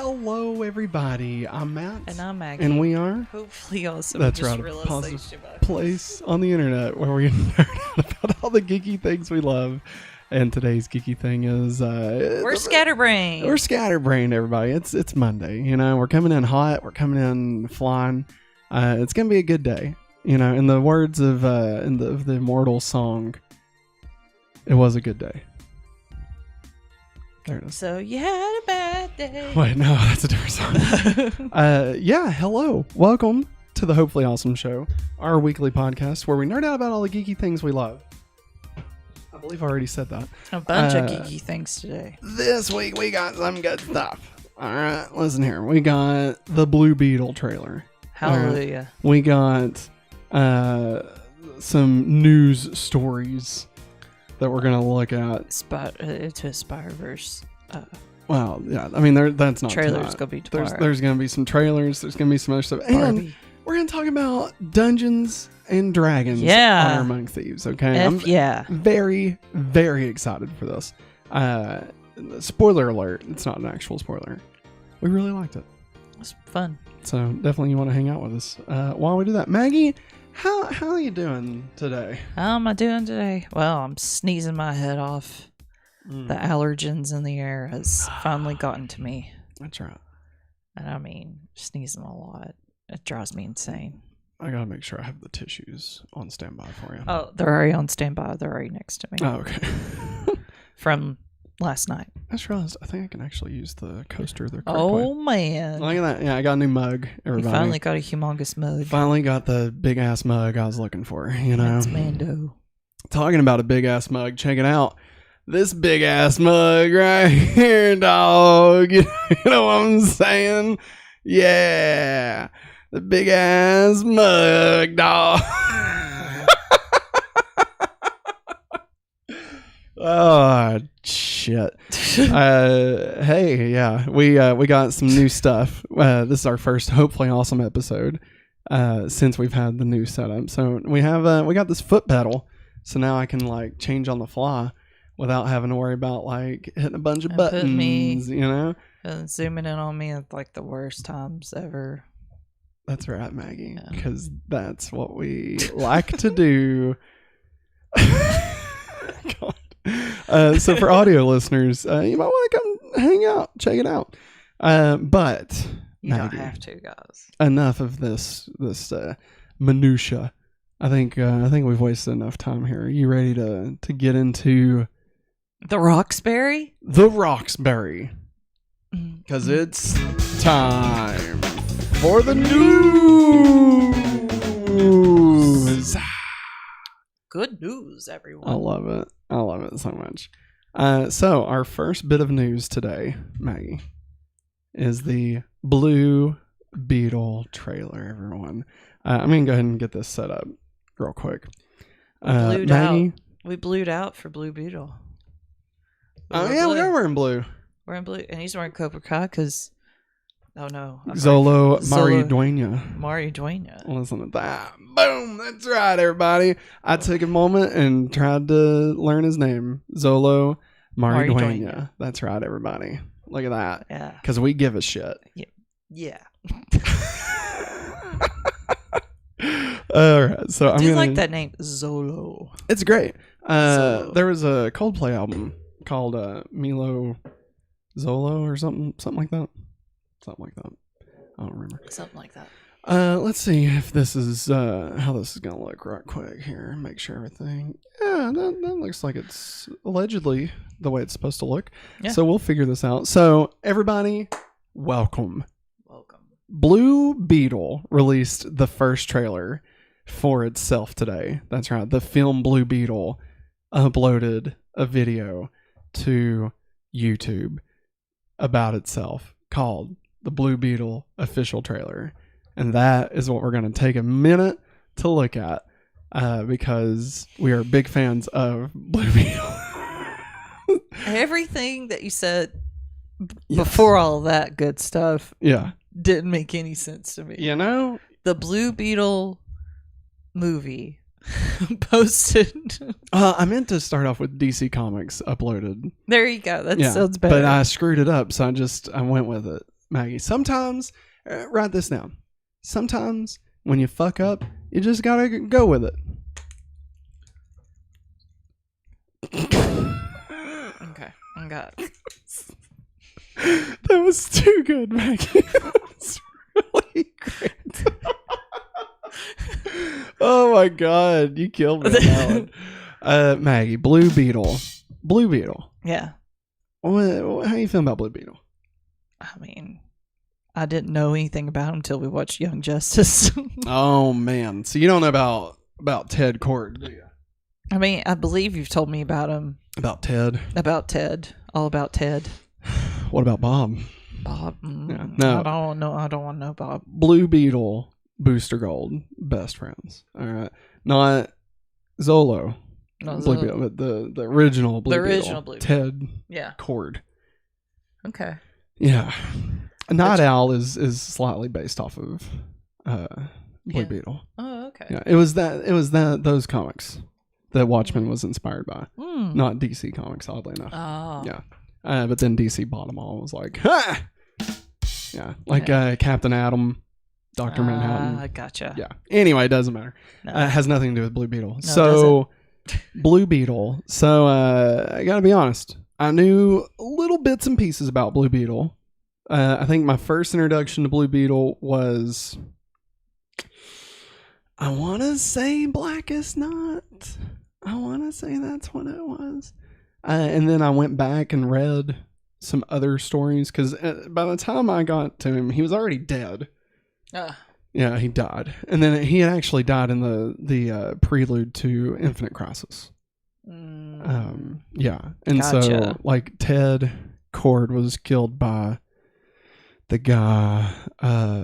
Hello, everybody. I'm Matt. And I'm Maggie. And we are Hopefully awesome. That's right. A positive place on the internet where we nerd out about all the geeky things we love. And today's geeky thing is we're scatterbrained. We're scatterbrained, everybody. It's Monday. You know, we're coming in hot. We're coming in flying. It's gonna be a good day. You know, in the words of the immortal song, it was a good day. There it is. So you had a bad day. Wait, no, that's a different song. Yeah, hello. Welcome to the Hopefully Awesome Show, our weekly podcast where we nerd out about all the geeky things we love. I believe I already said that. A bunch of geeky things today. This week we got some good stuff. All right, listen here. We got the Blue Beetle trailer. Hallelujah. We got some news stories that we're going to look at. To Spider-Verse. Well, yeah. I mean, that's not trailers going to be tomorrow. There's going to be some trailers. There's going to be some other stuff. And we're going to talk about Dungeons and Dragons on Among Thieves, okay? I'm very, very excited for this. Spoiler alert. It's not an actual spoiler. We really liked it. It's fun. So definitely you want to hang out with us while we do that. Maggie, how are you doing today? How am I doing today? Well, I'm sneezing my head off. The allergens in the air has finally gotten to me. That's right. And I mean, sneezing a lot. It drives me insane. I gotta make sure I have the tissues on standby for you. Oh, they're already on standby. They're already next to me. Oh, okay. From last night. I just realized I think I can actually use the coaster the correct Oh, way. Man. Look at that. Yeah, I got a new mug, everybody. You finally got a humongous mug. Finally got the big-ass mug I was looking for, you know. That's Mando. Talking about a big-ass mug, check it out. This big-ass mug right here, dog. You know what I'm saying? Yeah. The big-ass mug, dog. Oh, shit. Hey, yeah, we got some new stuff. This is our first hopefully awesome episode since we've had the new setup. So we got this foot pedal, so now I can like change on the fly without having to worry about like hitting a bunch of buttons, you know? Zooming in on me at like the worst times ever. That's right, Maggie, because that's what we like to do. God. So for audio listeners, you might want to come hang out, check it out. But you Maggie, don't have to, guys. Enough of this minutia. I think we've wasted enough time here. Are you ready to get into the Roxbury? The Roxbury, because it's time for the news. Good news, everyone. I love it. I love it so much. So our first bit of news today, Maggie, is the Blue Beetle trailer, everyone. I'm going to go ahead and get this set up real quick. Maggie, we blued out for Blue Beetle. We are wearing blue. We're in blue. And he's wearing Cobra Kai because... Oh, no. Zolo Mariduena. Mariduena. Listen to that. Boom. That's right, everybody. I took a moment and tried to learn his name. Zolo Mariduena. That's right, everybody. Look at that. Yeah. Because we give a shit. Yeah. All right. So I like that name, Zolo. It's great. There was a Coldplay album called Milo Zolo or something like that. Something like that. I don't remember. Something like that. Let's see if this is how this is gonna look right quick here. Make sure everything. Yeah, that looks like it's allegedly the way it's supposed to look. Yeah. So we'll figure this out. So everybody, welcome. Blue Beetle released the first trailer for itself today. That's right. The film Blue Beetle uploaded a video to YouTube about itself called the Blue Beetle official trailer. And that is what we're going to take a minute to look at because we are big fans of Blue Beetle. Everything that you said before all that good stuff didn't make any sense to me. You know? The Blue Beetle movie posted. I meant to start off with DC Comics uploaded. There you go. That sounds better. But I screwed it up, so I went with it. Maggie. Sometimes, write this down. Sometimes when you fuck up, you just gotta go with it. Okay, I got it. That was too good, Maggie. That was really great. Oh my god, you killed me on that one. Maggie, Blue Beetle. Blue Beetle. Yeah. How you feeling about Blue Beetle? I mean, I didn't know anything about him until we watched Young Justice. Oh man, so you don't know about Ted Cord, do you? I mean, I believe you've told me about him. About Ted? About Ted. All about Ted. What about Bob? Bob? Yeah, no. I don't want to know Bob. Blue Beetle, Booster Gold, best friends. All right. Not Zolo. No, Blue Beetle, but the original Blue Beetle. The original Blue Beetle. Ted Yeah. Cord. Okay. Yeah. Night Owl is slightly based off of Blue Beetle. Oh, okay. Yeah. It was those comics that Watchmen was inspired by. Not DC Comics, oddly enough. Oh. Yeah. But then DC bought them all and was like, ha! Yeah. Like Captain Atom, Dr. Manhattan. I gotcha. Yeah. Anyway, it doesn't matter. No. It has nothing to do with Blue Beetle. No, So, Blue Beetle. So, I gotta be honest. I knew little bits and pieces about Blue Beetle. I think my first introduction to Blue Beetle was, I want to say Blackest Night. I want to say that's what it was. And then I went back and read some other stories because by the time I got to him, he was already dead. Yeah, he died. And then he had actually died in the prelude to Infinite Crisis. Yeah. And so, like, Ted Cord was killed by the guy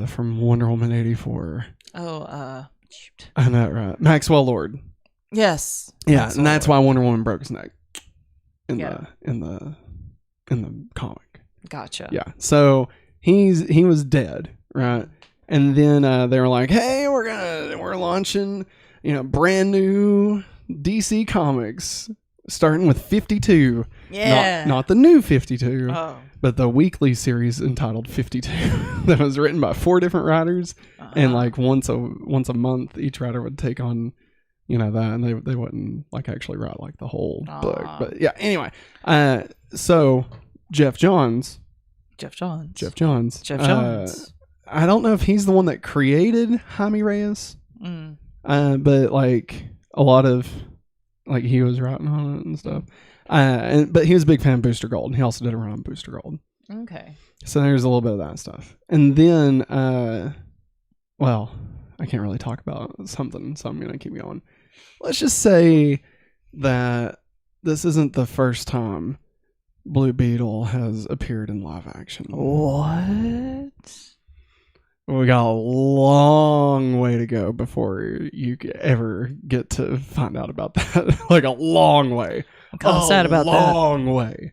from Wonder Woman 84. Shoot. I know, right? Maxwell Lord. Yes. Yeah, Maxwell and that's Lord. why Wonder Woman broke his neck in the comic. Gotcha. Yeah. So he was dead, right? And then they were like, "Hey, we're launching, brand new DC Comics starting with 52. Yeah. Not the new 52, Oh. but the weekly series entitled 52 that was written by 4 different writers, and like once a month each writer would take on that, and they wouldn't like actually write like the whole book. But yeah, anyway, so Jeff Johns. I don't know if he's the one that created Jaime Reyes, but like a lot of like he was writing on it and stuff. But he was a big fan of Booster Gold, and he also did a run on Booster Gold. Okay. So there's a little bit of that stuff, and then well, I can't really talk about something, so I'm gonna keep going. Let's just say that this isn't the first time Blue Beetle has appeared in live action. What? We got a long way to go before you ever get to find out about that. Like a long way. I'm kind of sad about that. A long way.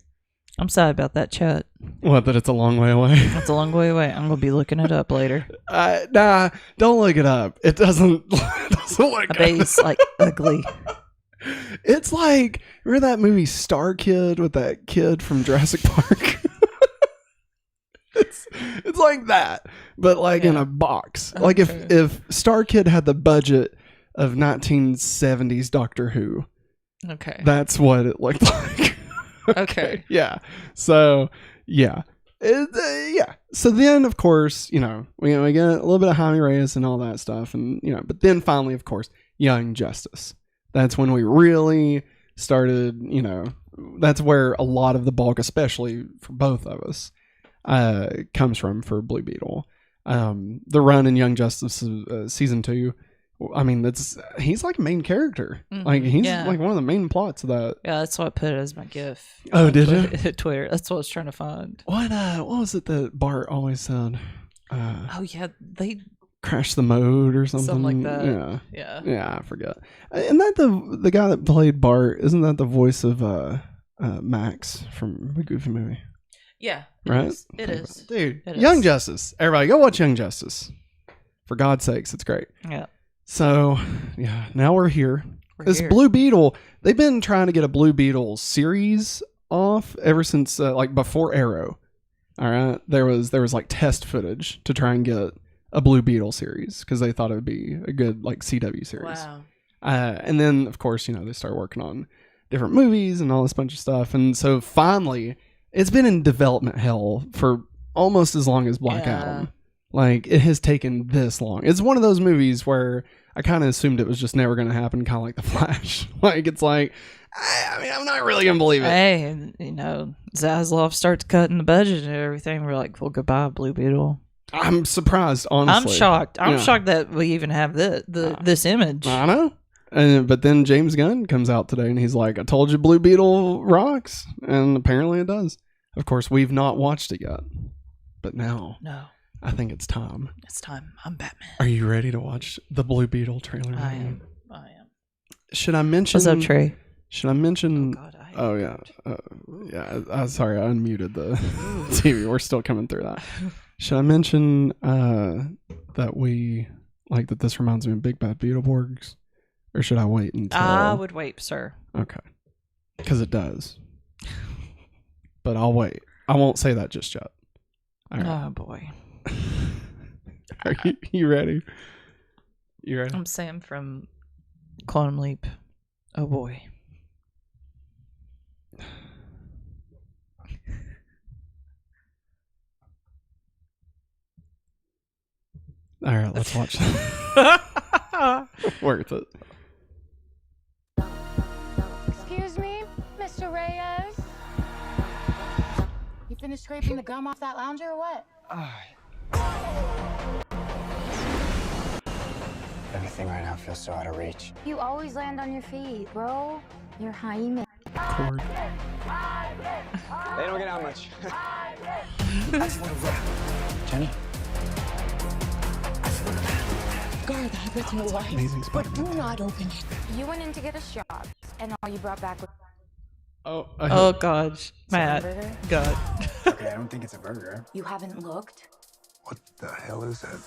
I'm sad about that, chat. What, that it's a long way away? It's a long way away. I'm going to be looking it up later. Nah, don't look it up. It doesn't look I bet it's like ugly. It's like, remember that movie Star Kid with that kid from Jurassic Park? It's like that, but like in a box. Like if Star Kid had the budget of 1970s Doctor Who. Okay. That's what it looked like. Okay. Yeah. So, yeah. Yeah. So then, of course, we get a little bit of Jaime Reyes and all that stuff. And, but then finally, of course, Young Justice. That's when we really started, that's where a lot of the bulk, especially for both of us, comes from for Blue Beetle. The run in Young Justice season 2, I mean, he's like a main character. Mm-hmm. Like he's like one of the main plots of that. Yeah, that's why I put it as my GIF. Oh, did you? Twitter. That's what I was trying to find. What was it that Bart always said? Oh yeah, they crash the mode or something. Something like that. Yeah, I forget. Isn't that the guy that played Bart? Isn't that the voice of Max from the Goofy movie? Yeah, right. It is. Dude. Young Justice. Everybody, go watch Young Justice. For God's sakes, it's great. Yeah. So, yeah, now we're here. Blue Beetle, they've been trying to get a Blue Beetle series off ever since, like, before Arrow. All right, there was like test footage to try and get a Blue Beetle series because they thought it would be a good like CW series. Wow. And then of course they start working on different movies and all this bunch of stuff, and so finally it's been in development hell for almost as long as Black Adam. Like, it has taken this long. It's one of those movies where I kind of assumed it was just never going to happen, kind of like The Flash. Like, it's like, I mean, I'm not really going to believe it. Hey, and, Zaslav starts cutting the budget and everything. We're like, well, goodbye, Blue Beetle. I'm surprised, honestly. I'm shocked. I'm shocked that we even have this image. I know. But then James Gunn comes out today and he's like, I told you Blue Beetle rocks. And apparently it does. Of course, we've not watched it yet. But now. No. I think it's time. It's time. I'm Batman. Are you ready to watch the Blue Beetle trailer? I am. Should I mention? What's up, Trey? Should I mention? Oh, God, yeah. Sorry, I unmuted the TV. We're still coming through that. Should I mention that we like that this reminds me of Big Bad Beetleborgs, or should I wait until? I would wait, sir. Okay, because it does. But I'll wait. I won't say that just yet. All right. Oh boy. Are you ready? You ready? I'm Sam from Quantum Leap. Oh boy. All right, let's watch that. Worth it. Excuse me, Mr. Reyes? You finished scraping the gum off that lounger or what? Everything right now feels so out of reach. You always land on your feet, bro. You're hyena. Cord. They don't get out much. Jenny? Guard that with your life, Amazing but do not open it. You went in to get a shot, and all you brought back was... Oh gosh. Matt. God. Okay, I don't think it's a burger. You haven't looked? What the hell is that?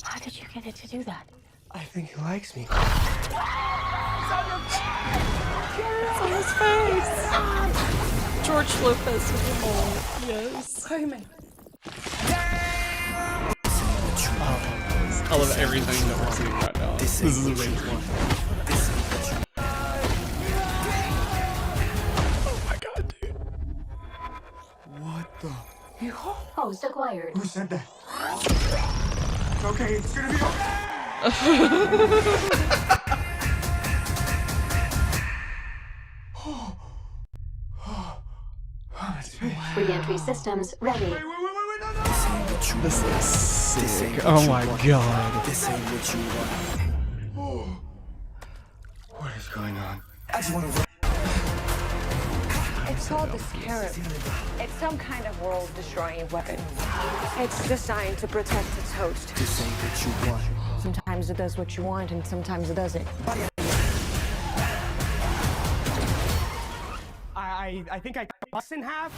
How did you get it to do that? I think he likes me. It's on his face. George Lopez with the hole. Yes. Herman. I love everything that we're seeing right now. This is amazing. Oh my god, dude. What the? Host acquired. Who said that? It's okay, it's gonna be okay. Re-entry systems ready. Wait, no. This is sick. Oh my god. This ain't what you want. What is going on? I just wanna It's called the Scarab. It's some kind of world-destroying weapon. It's designed to protect its host. This ain't what you want. Sometimes it does what you want, and sometimes it doesn't. I think I cut us in half.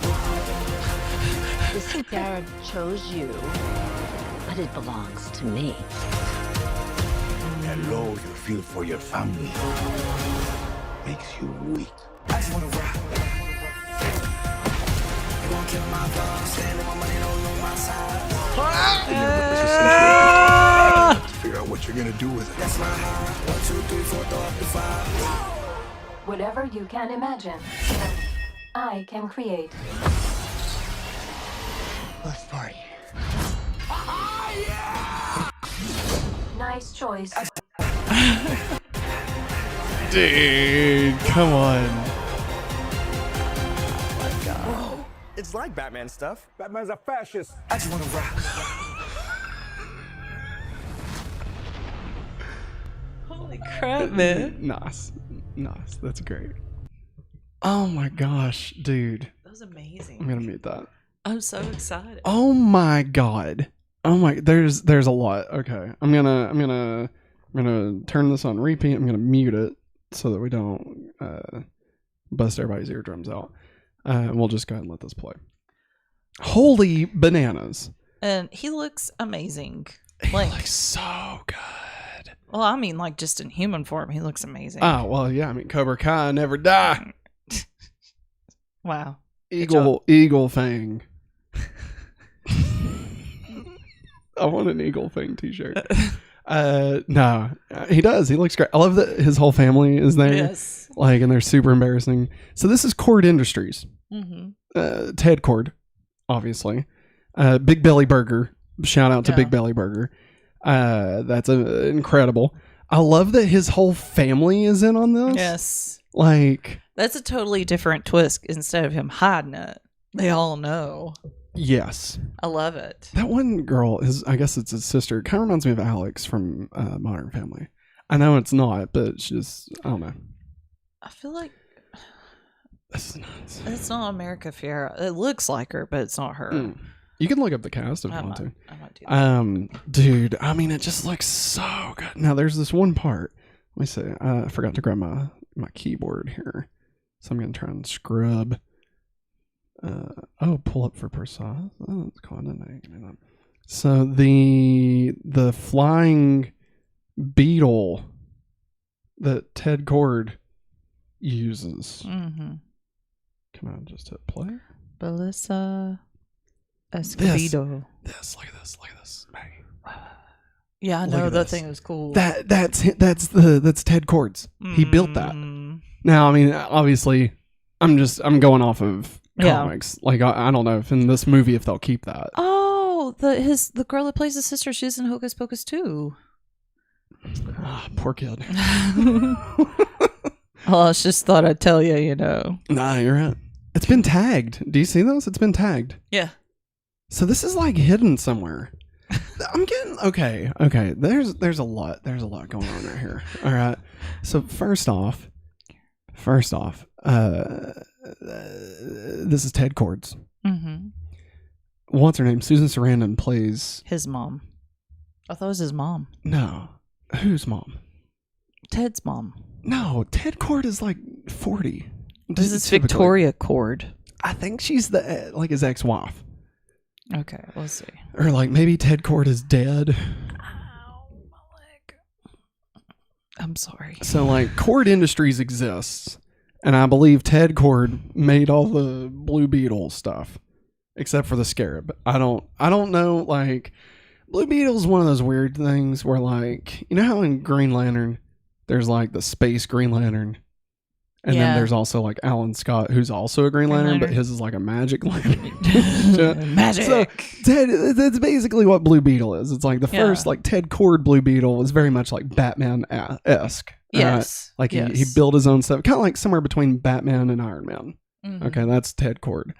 The Scarab chose you, but it belongs to me. That low you feel for your family makes you weak. I just wanna rock. You won't kill my dog, stand on my money, don't know my side. Figure out what you're gonna do with it. That's my heart. 1, 2, 3, 4, throw up the 5. Whatever you can imagine, I can create. Let's party. Nice choice. Dude, come on. It's like Batman stuff. Batman's a fascist. I just wanna rock. Holy crap, man. Nice. That's great. Oh my gosh, dude. That was amazing. I'm gonna mute that. I'm so excited. Oh my god. Oh my. There's a lot. Okay. I'm gonna turn this on repeat. I'm gonna mute it so that we don't bust everybody's eardrums out. We'll just go ahead and let this play. Holy bananas. And he looks amazing. He looks so good. Well, I mean, like, just in human form, he looks amazing. Oh, well, yeah. I mean, Cobra Kai never die. Wow. Eagle Fang. I want an Eagle Fang t-shirt. No, he does. He looks great. I love that his whole family is there. Yes. Like, and they're super embarrassing. So this is Cord Industries. Mm-hmm. Ted Cord, obviously. Big Belly Burger. Shout out to Big Belly Burger. That's incredible. I love that his whole family is in on this. Yes. Like, that's a totally different twist. Instead of him hiding it, they all know. Yes. I love it. That one girl I guess it's his sister. It kind of reminds me of Alex from Modern Family. I know it's not, but she's, I don't know. I feel like this is nuts. It's not America Fiera. It looks like her, but it's not her. You can look up the cast if you want to. I might do that. Dude, I mean, it just looks so good. Now, there's this one part. Let me see. I forgot to grab my keyboard here. So I'm going to try and scrub. Pull up for precise. Oh, it's called. So the flying beetle that Ted Cord uses. Mm-hmm. Can I just hit play? Belissa Escobedo. Look at this. Maggie. Yeah, I know that thing was cool. That's Ted Cord's. He built that. Now, I mean, obviously, I'm going off of comics. Like, I don't know if in this movie if they'll keep that. Oh, the girl that plays his sister, she's in Hocus Pocus too. Poor kid. Well, I just thought I'd tell you, you know. Nah, you're right. It's been tagged. Do you see this? It's been tagged. Yeah. So this is like hidden somewhere. I'm getting okay. There's a lot going on right here. All right. So first off, this is Ted Cord's. Mm-hmm. What's her name? Susan Sarandon plays his mom. I thought it was his mom. No, whose mom? Ted's mom. No, Ted Cord is like 40. This is Victoria Cord. I think she's his ex-wife. Okay, we'll see. Or like maybe Ted Cord is dead. Ow, my leg. I'm sorry. So like Cord Industries exists, and I believe Ted Cord made all the Blue Beetle stuff, except for the Scarab. I don't know. Like, Blue Beetle is one of those weird things where, like, you know how in Green Lantern there's like the space Green Lantern. And then there's also like Alan Scott, who's also a Green Lantern, but his is like a magic lantern. Magic. So that's basically what Blue Beetle is. It's like the first like Ted Cord Blue Beetle was very much like Batman-esque. Yes. Like he built his own stuff, kind of like somewhere between Batman and Iron Man. Mm-hmm. Okay, that's Ted Cord.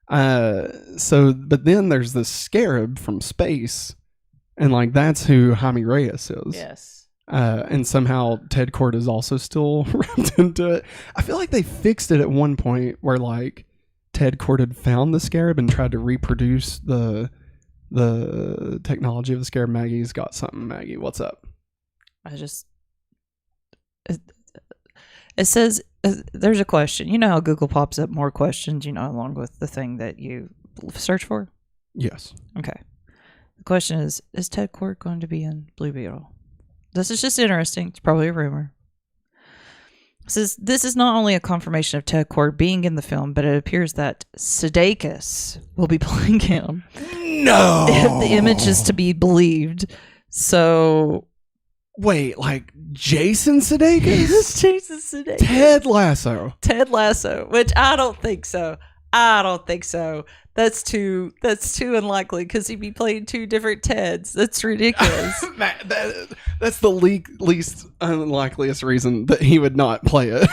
But then there's this Scarab from space, and like that's who Jaime Reyes is. Yes. And somehow Ted Cord is also still wrapped into it. I feel like they fixed it at one point where like Ted Cord had found the Scarab and tried to reproduce the technology of the Scarab. Maggie's got something. Maggie, what's up? It says there's a question. You know how Google pops up more questions, you know, along with the thing that you search for? Yes. Okay. The question is Ted Cord going to be in Blue Beetle? This is just interesting. It's probably a rumor. It says this is not only a confirmation of Ted Cord being in the film, but it appears that Sudeikis will be playing him. No! If the image is to be believed. So... Wait, like Jason Sudeikis? Jason Sudeikis. Ted Lasso. Which I don't think so. That's too unlikely because he'd be playing two different Teds. That's ridiculous. That's the least unlikeliest reason that he would not play it.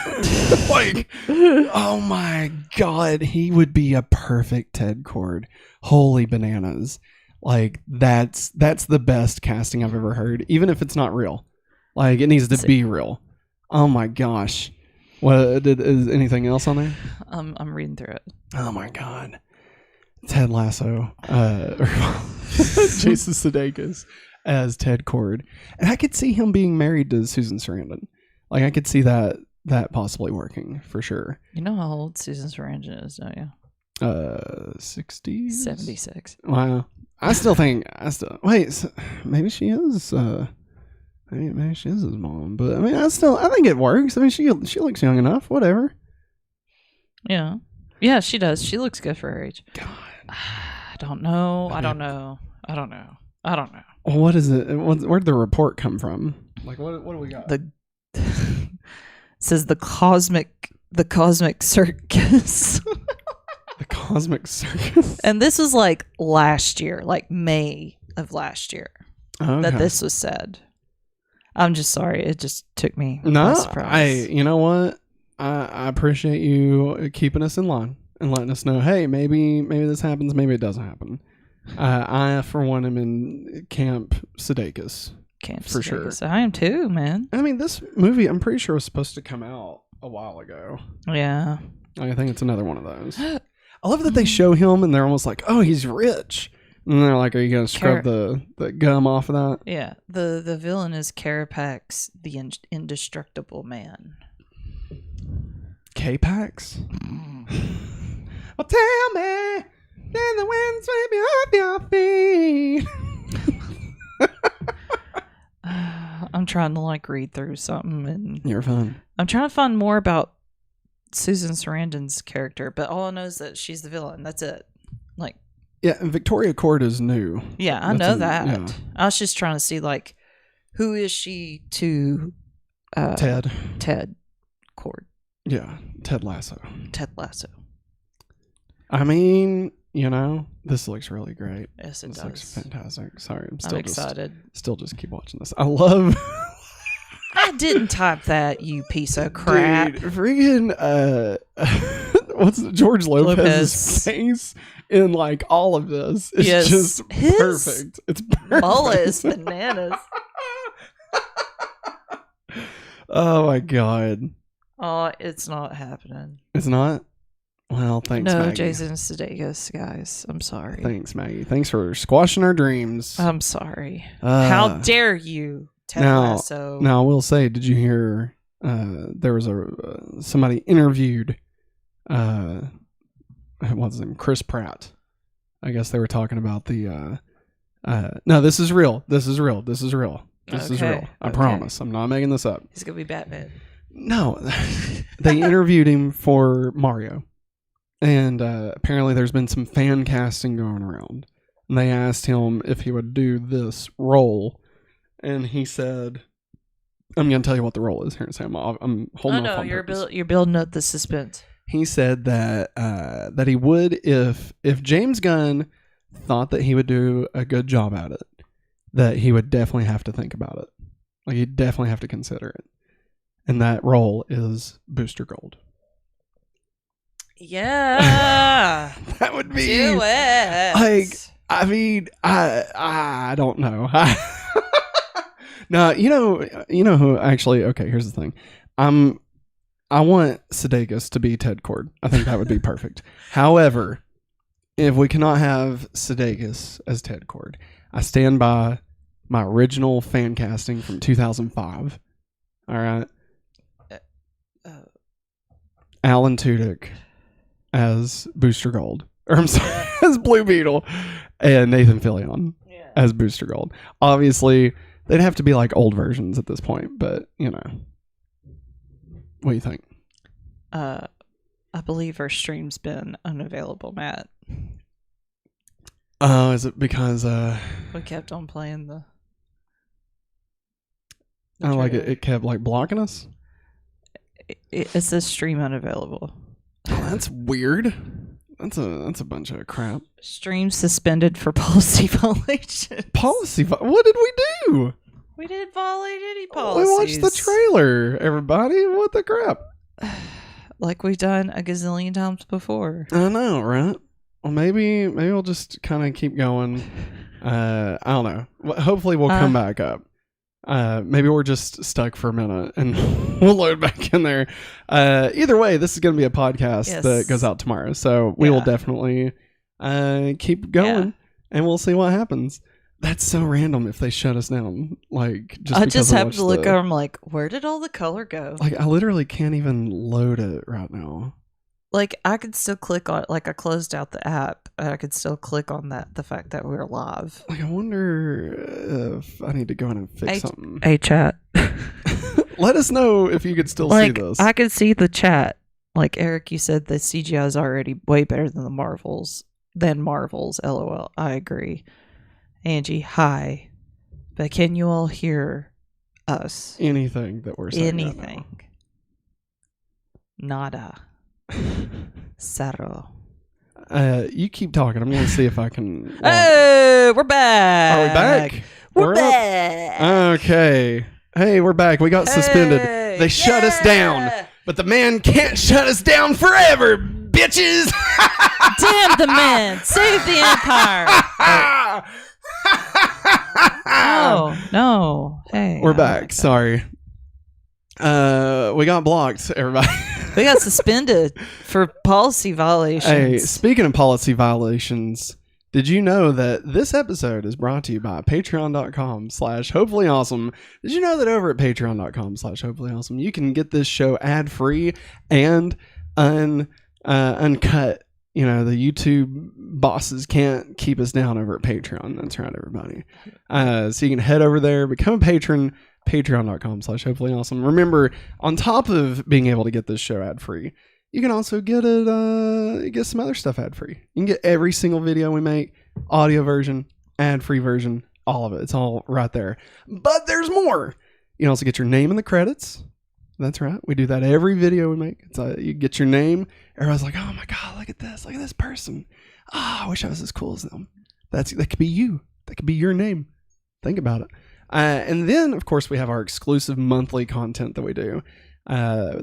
Like, oh my God, he would be a perfect Ted Cord. Holy bananas. Like, that's the best casting I've ever heard, even if it's not real. Like, it needs to be real. Oh my gosh. Is anything else on there? I'm reading through it. Oh my God. Ted Lasso, Jason Sudeikis as Ted Cord, and I could see him being married to Susan Sarandon. Like, I could see that possibly working for sure. You know how old Susan Sarandon is, don't you? 60s? 76. Wow. Wait, so maybe she is. Maybe she is his mom, but I mean, I think it works. I mean, she looks young enough. Whatever. Yeah. Yeah, she does. She looks good for her age. God. I don't know. Well, what is it? Where'd the report come from? Like, what do we got? Says the cosmic circus. The cosmic circus. And this was like last year, like May of last year, that this was said. I'm just sorry. It just took me by surprise. You know what? I appreciate you keeping us in line and letting us know, hey, maybe this happens, maybe it doesn't happen. I, for one, am in Camp Sudeikis. For sure. I am too, man. I mean, this movie, I'm pretty sure was supposed to come out a while ago. Yeah. I think it's another one of those. I love that they show him and they're almost like, oh, he's rich. And they're like, are you going to scrub the gum off of that? Yeah. The villain is Carapax, the indestructible man. K-Pax? Well, tell me, then the wind sweep you off your feet. I'm trying to like read through something, and you're fine. I'm trying to find more about Susan Sarandon's character, but all I know is that she's the villain. That's it. Like, yeah, and Victoria Court is new. Yeah, I know that. Yeah. I was just trying to see like, who is she to Ted Court? Yeah, Ted Lasso. I mean, you know, this looks really great. Yes, it does. This looks fantastic. Sorry, I'm excited. Still just keep watching this. I love... I didn't type that, you piece of crap. Dude, freaking, what's George Lopez's face in like all of this? It's just perfect. It's perfect. Mullet is bananas. Oh my God. Oh, it's not happening. It's not? Well, thanks, Maggie. No, Jason Sudeikis, guys. I'm sorry. Thanks, Maggie. Thanks for squashing our dreams. I'm sorry. How dare you, Ted Lasso? Now, I will say, did you hear there was somebody interviewed, what's his name? Chris Pratt. I guess they were talking about the, no, this is real. This is real. I promise. I'm not making this up. He's going to be Batman. No, they interviewed him for Mario. And apparently there's been some fan casting going around. And they asked him if he would do this role. And he said, I'm going to tell you what the role is here. Sam. I'm holding off on purpose. You're building up the suspense. He said that that he would, if James Gunn thought that he would do a good job at it, that he would definitely have to think about it. Like, he'd definitely have to consider it. And that role is Booster Gold. Yeah. That would be do it. Like, I mean, I don't know. No, you know who actually, okay, here's the thing. I want Sudeikis to be Ted Cord. I think that would be perfect. However, if we cannot have Sudeikis as Ted Cord, I stand by my original fan casting from 2005. All right. Alan Tudyk as Booster Gold. Or I'm sorry, as Blue Beetle. And Nathan Fillion as Booster Gold. Obviously, they'd have to be like old versions at this point, but, you know. What do you think? I believe our stream's been unavailable, Matt. Oh, is it because we kept on playing the like it kept like blocking us? It says stream unavailable. Oh, that's weird. That's a bunch of crap. Stream suspended for policy violation. What did we do? We didn't violate any policies. We watched the trailer, everybody. What the crap? Like we've done a gazillion times before. I know, right? Well, maybe we'll just kind of keep going. I don't know. Hopefully we'll come back up. Maybe we're just stuck for a minute and we'll load back in there. Either way, this is going to be a podcast that goes out tomorrow. So we will definitely keep going and we'll see what happens. That's so random if they shut us down. Like, I just have to look over. I'm like, where did all the color go? Like, I literally can't even load it right now. Like, I could still click on, like, I closed out the app. I could still click on the fact that we're live. Like, I wonder if I need to go in and fix something. Hey, chat. Let us know if you could still see this. I could see the chat. Like Eric, you said the CGI is already way better than Marvel's. LOL. I agree. Angie, hi. But can you all hear us? Anything that we're saying. Anything. Nada. Zero. You keep talking. I'm going to see if I can. Oh, we're back. Are we back? We're up? back. Okay. Hey, we're back. We got suspended. They shut us down. But the man can't shut us down forever, bitches. Damn the man. Save the empire. No. Hey. We're back. Sorry. We got blocked, everybody. We got suspended for policy violations. Hey, speaking of policy violations, did you know that this episode is brought to you by patreon.com/hopefullyawesome? Did you know that over at patreon.com/hopefullyawesome, you can get this show ad-free and uncut? You know, the YouTube bosses can't keep us down over at Patreon. That's right, everybody. So you can head over there, become a patron, patreon.com/hopefullyawesome. Remember, on top of being able to get this show ad-free, you can also get some other stuff ad-free. You can get every single video we make, audio version, ad-free version, all of it. It's all right there. But there's more. You can also get your name in the credits. That's right. We do that every video we make. It's you get your name. Everybody's like, oh my God, look at this person. I wish I was as cool as them. That could be you. That could be your name. Think about it. And then, of course, we have our exclusive monthly content that we do.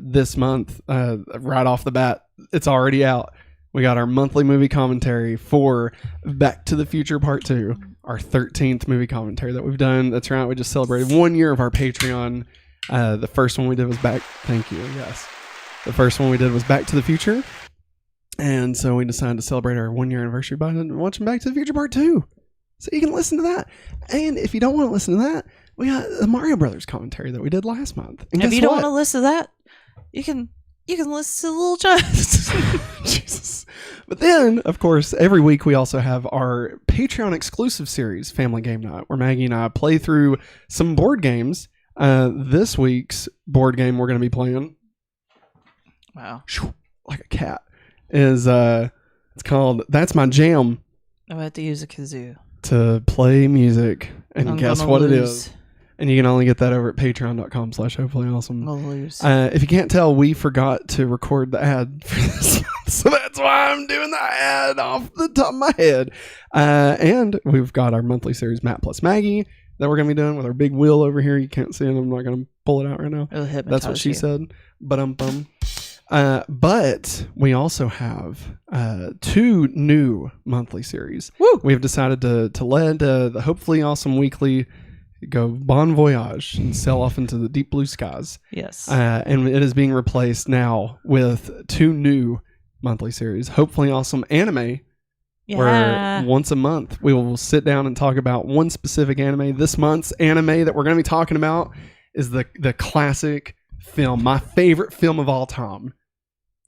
This month, right off the bat, it's already out. We got our monthly movie commentary for Back to the Future Part 2, our 13th movie commentary that we've done. That's right. We just celebrated 1 year of our Patreon. The first one we did was Thank you. Yes. The first one we did was Back to the Future. And so we decided to celebrate our 1 year anniversary by watching Back to the Future Part 2. So you can listen to that. And if you don't want to listen to that, we got the Mario Brothers commentary that we did last month. And if you don't what? want to listen to that, you can listen to the Little Giants. Jesus. But then, of course, every week we also have our Patreon exclusive series, Family Game Night, where Maggie and I play through some board games. This week's board game we're going to be playing, wow, like a cat, is it's called That's My Jam. I have to use a kazoo to play music, and I'm guess what it is. And you can only get that over at patreon.com/hopefullyawesome. I'll lose. If you can't tell, we forgot to record the ad for this month, so that's why I'm doing the ad off the top of my head. And we've got our monthly series, Matt plus Maggie, that we're going to be doing with our big wheel over here. You can't see it. I'm not going to pull it out right now. That's what she said. But we also have 2 new monthly series. Woo! We've decided to let the Hopefully Awesome Weekly go bon voyage and sail off into the deep blue skies. Yes. And it is being replaced now with 2 new monthly series, Hopefully Awesome Anime, where once a month we will sit down and talk about one specific anime. This month's anime that we're going to be talking about is the classic film, my favorite film of all time,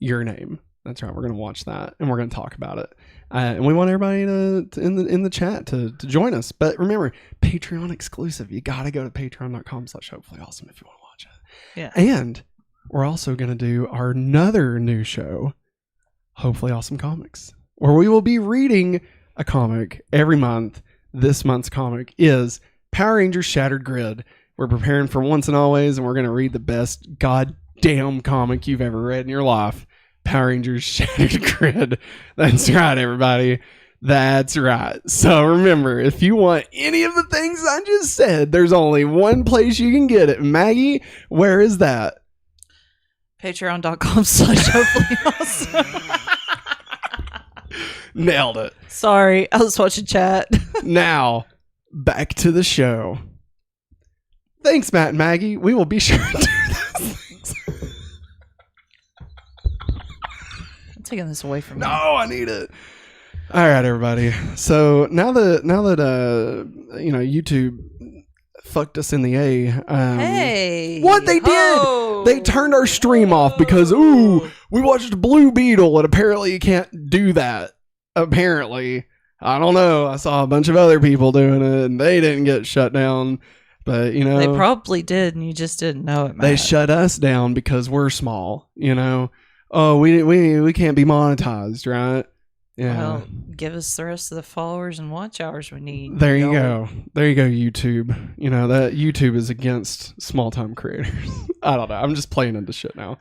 Your Name. That's right. We're going to watch that and we're going to talk about it. And we want everybody in the chat to join us. But remember, Patreon exclusive. You got to go to patreon.com/hopefullyawesome if you want to watch it. Yeah. And we're also going to do our another new show, Hopefully Awesome Comics, where we will be reading a comic every month. This month's comic is Power Rangers Shattered Grid. We're preparing for once and always, and we're going to read the best goddamn comic you've ever read in your life. Power Rangers Shattered Grid. That's right, everybody. That's right. So remember, if you want any of the things I just said, there's only one place you can get it. Maggie, where is that? Patreon.com/hopefullyawesome. Nailed it. Sorry, I was watching chat. Now, back to the show. Thanks, Matt and Maggie. We will be sure to do those things. I'm taking this away from No, you. I need it. All right, everybody. So now that YouTube fucked us in the A. Hey, what they did? They turned our stream off because we watched Blue Beetle, and apparently you can't do that. Apparently, I don't know. I saw a bunch of other people doing it, and they didn't get shut down. But they probably did, and you just didn't know it. Matt. They shut us down because we're small. oh, we can't be monetized, right? Yeah. Well, give us the rest of the followers and watch hours we need. There you go. There you go, YouTube. You know, that YouTube is against small-time creators. I don't know. I'm just playing into shit now.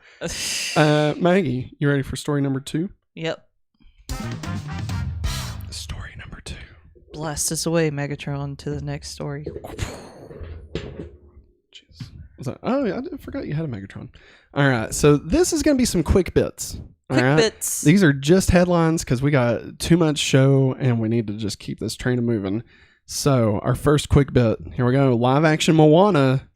Maggie, you ready for story number 2? Yep. Story number 2. Blast us away, Megatron, to the next story. Jeez. Was that, oh, yeah, I forgot you had a Megatron. All right. So this is going to be some quick bits. Quick bits. These are just headlines because we got too much show and we need to just keep this train moving. So our first quick bit. Here we go. Live action Moana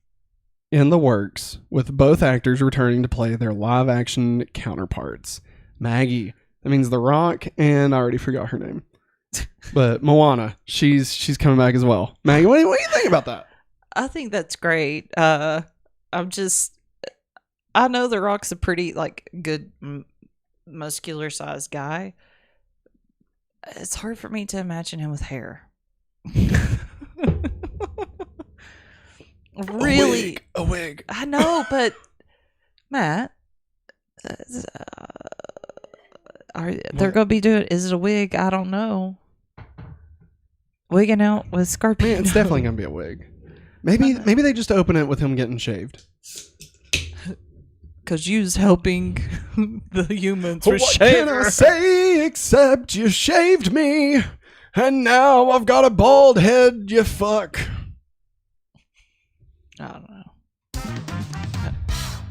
in the works with both actors returning to play their live action counterparts. Maggie. That means The Rock, and I already forgot her name. But Moana, she's coming back as well. Maggie, what do you think about that? I think that's great. I know The Rock's a pretty good muscular sized guy. It's hard for me to imagine him with hair. Really, a wig. I know, but Matt, they're gonna be doing? Is it a wig? I don't know. Wigging out with Scorpion. It's definitely gonna be a wig. Maybe they just open it with him getting shaved. Cause you's helping the humans with What can I say except you shaved me, and now I've got a bald head. You fuck. I don't know.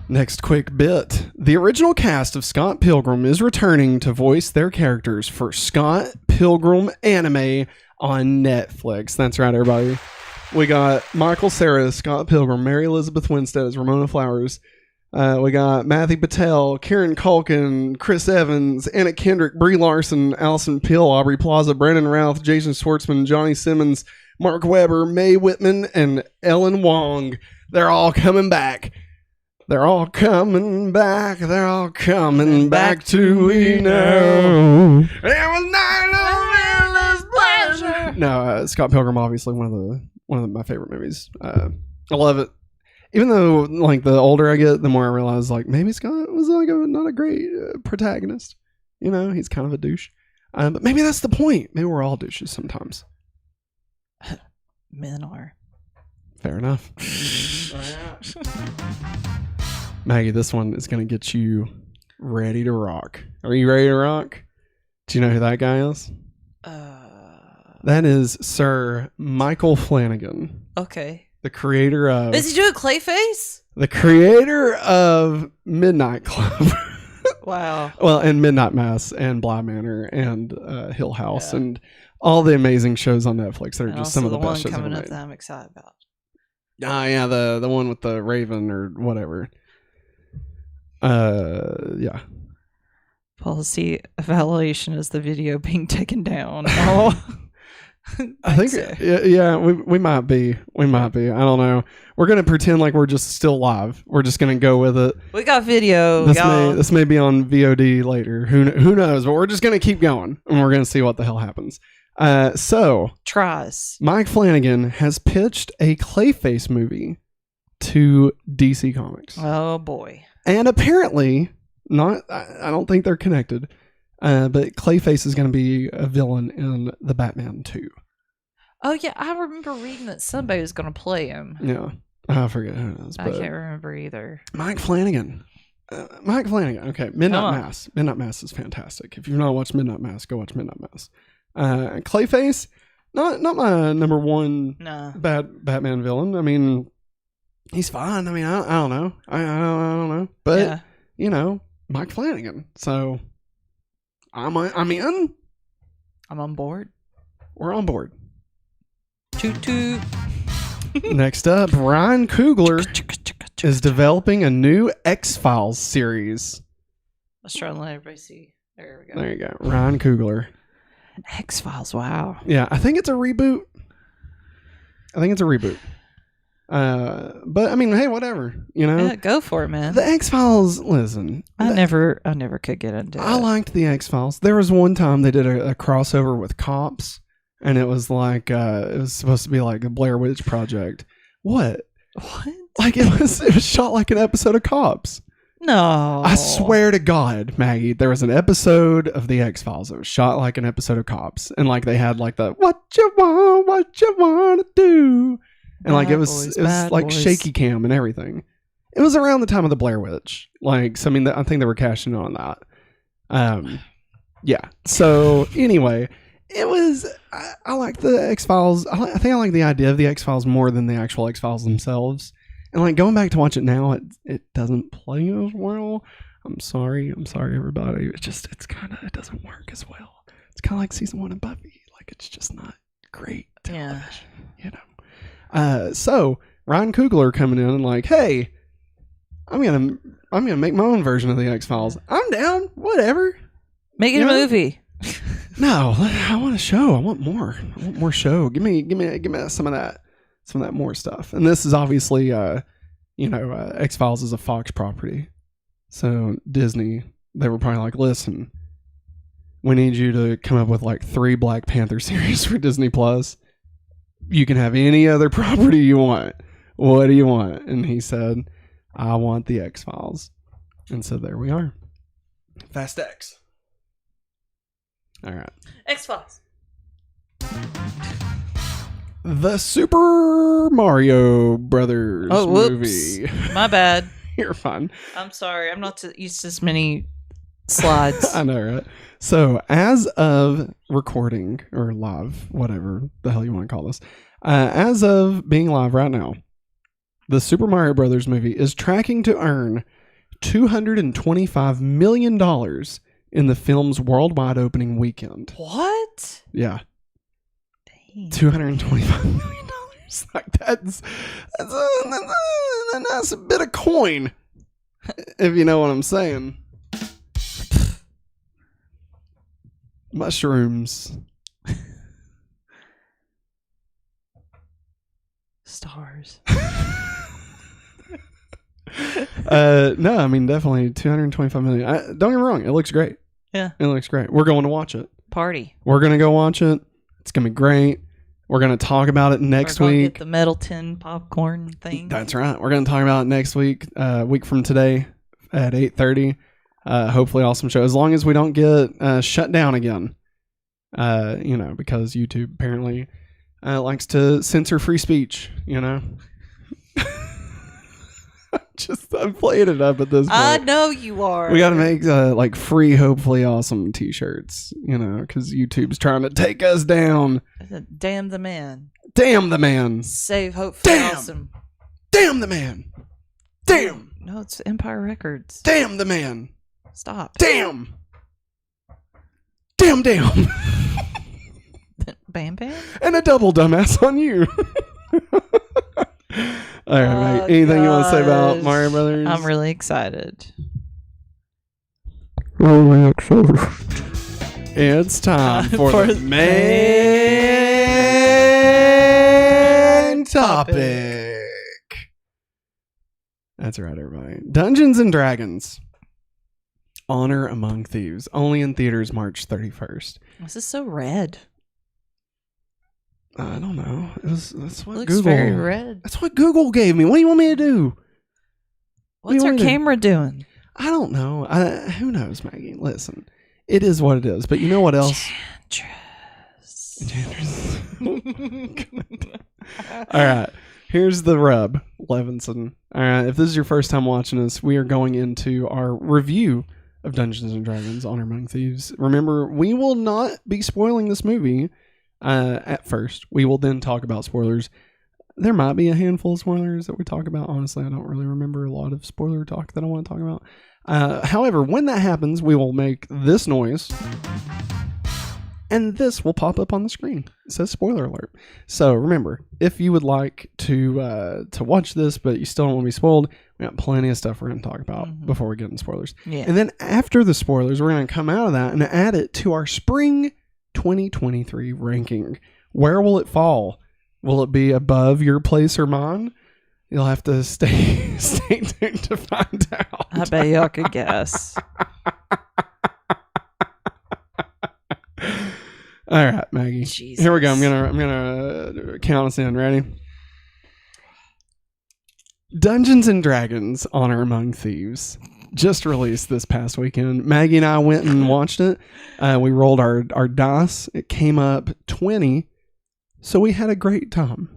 Next quick bit. The original cast of Scott Pilgrim is returning to voice their characters for Scott Pilgrim anime on Netflix. That's right, everybody. We got Michael Cera as Scott Pilgrim, Mary Elizabeth Winstead as Ramona Flowers. We got Matthew Patel, Kieran Culkin, Chris Evans, Anna Kendrick, Brie Larson, Allison Pill, Aubrey Plaza, Brandon Routh, Jason Schwartzman, Johnny Simmons, Mark Webber, Mae Whitman, and Ellen Wong. They're all coming back. They're all coming back. They're all coming back to we know. It was not a pleasure. No, Scott Pilgrim, obviously one of my favorite movies. I love it. Even though, the older I get, the more I realize, maybe Scott was not a great protagonist. You know, he's kind of a douche. But maybe that's the point. Maybe we're all douches sometimes. Men are. Fair enough. Maggie, this one is going to get you ready to rock. Are you ready to rock? Do you know who that guy is? That is Sir Michael Flanagan. Okay. The creator of... Is he doing Clayface? The creator of Midnight Club. Wow. Well, and Midnight Mass and Bly Manor and Hill House and all the amazing shows on Netflix that are just some of the best shows ever made. The one coming up that I'm excited about. Yeah, the one with the Raven or whatever. Yeah. Policy evaluation is the video being taken down. Oh. I think so. Yeah, we might be. I don't know. We're gonna pretend like we're just still live. We're just gonna go with it. We got video. This may be on VOD later. Who knows? But we're just gonna keep going and we're gonna see what the hell happens. So tries. Mike Flanagan has pitched a Clayface movie to DC Comics. Oh boy! And apparently, not. I don't think they're connected. But Clayface is going to be a villain in the Batman 2. Oh, yeah. I remember reading that somebody was going to play him. Yeah. I forget who it is. I can't remember either. Mike Flanagan. Okay. Midnight Mass. Midnight Mass is fantastic. If you've not watched Midnight Mass, go watch Midnight Mass. Clayface, not my number one Batman villain. I mean, he's fine. I mean, I don't know. I don't know. But, Mike Flanagan. So... I'm in. I'm on board. We're on board. Toot toot. Next up, Ryan Coogler is developing a new X-Files series. Let's try and let everybody see. There we go. There you go. Ryan Coogler. X-Files, wow. Yeah, I think it's a reboot. But I mean, hey, whatever, Yeah, go for it, man. The X-Files, listen. I never could get into it. I liked the X-Files. There was one time they did a crossover with Cops, and it was like it was supposed to be like a Blair Witch Project. What? What? Like it was shot like an episode of Cops. No. I swear to God, Maggie, there was an episode of The X-Files that was shot like an episode of Cops. And like they had like the what you want to do. And like it was like boys. shaky cam and everything. It was around the time of the Blair Witch. Like, so I mean, I think they were cashing in on that. Yeah. So anyway, it was, I like the X-Files. I think I like the idea of the X-Files more than the actual X-Files themselves. And like going back to watch it now, it doesn't play as well. I'm sorry, everybody. It doesn't work as well. It's kind of like season 1 of Buffy. Like it's just not great television, you know. So Ryan Coogler coming in and like, hey, I'm gonna make my own version of the X-Files. I'm down. Whatever. Make it a movie. No, I want a show. I want more. I want more show. Give me some of that more stuff. And this is obviously, X-Files is a Fox property. So Disney, they were probably like, listen, we need you to come up with like 3 Black Panther series for Disney Plus. You can have any other property you want. What do you want? And he said, I want the X-Files. And so there we are. Fast X. All right. X-Files. The Super Mario Brothers movie. My bad. You're fine. I'm sorry. I'm not used to this many slides. I know, right? So, as of recording or live, whatever the hell you want to call this, as of being live right now, the Super Mario Brothers movie is tracking to earn $225 million in the film's worldwide opening weekend. What? Yeah. $225 million. Like that's a nice bit of coin, if you know what I'm saying. Mushrooms. Stars. No, I mean definitely 225 million. Don't get me wrong, it looks great. Yeah, it looks great. We're going to watch it. Party. We're gonna go watch it. It's gonna be great. We're gonna talk about it next week. Get the metal tin popcorn thing. That's right. We're gonna talk about it next week. Week from today at 8:30. Hopefully, awesome show. As long as we don't get shut down again. Because YouTube apparently likes to censor free speech. I'm playing it up at this point. I know you are. We got to make free, hopefully awesome t-shirts, because YouTube's trying to take us down. Damn the man. Damn the man. Save hopefully awesome. Damn the man. Damn. No, it's Empire Records. Damn the man. Stop. Damn. Damn. Bam Bam? And a double dumbass on you. All right, mate. Anything you want to say about Mario Brothers? I'm really excited. It's time for the main topic. That's right, everybody. Dungeons and Dragons. Honor Among Thieves. Only in theaters March 31st. This is so red. I don't know. That's what Looks Google. very red. That's what Google gave me. What do you want me to do? What's our camera doing? I don't know. Who knows, Maggie? Listen, it is what it is. But you know what else? Enchantress. All right. Here's the rub, Levinson. All right. If this is your first time watching us, we are going into our review of Dungeons and Dragons: Honor Among Thieves. Remember, we will not be spoiling this movie. At first, we will then talk about spoilers. There might be a handful of spoilers that we talk about. Honestly, I don't really remember a lot of spoiler talk that I want to talk about. However, when that happens, we will make this noise, and this will pop up on the screen. It says spoiler alert. So remember, if you would like to watch this, but you still don't want to be spoiled, we got plenty of stuff we're going to talk about before we get into spoilers. Yeah. And then after the spoilers, we're going to come out of that and add it to our spring 2023 ranking. Where will it fall? Will it be above your place or mine? You'll have to stay tuned to find out. I bet y'all could guess. All right, Maggie. Jesus. Here we go. I'm gonna count us in. Ready? Dungeons and Dragons: Honor Among Thieves. just released this past weekend. Maggie and I went and watched it. We rolled our dice. It came up 20. So we had a great time.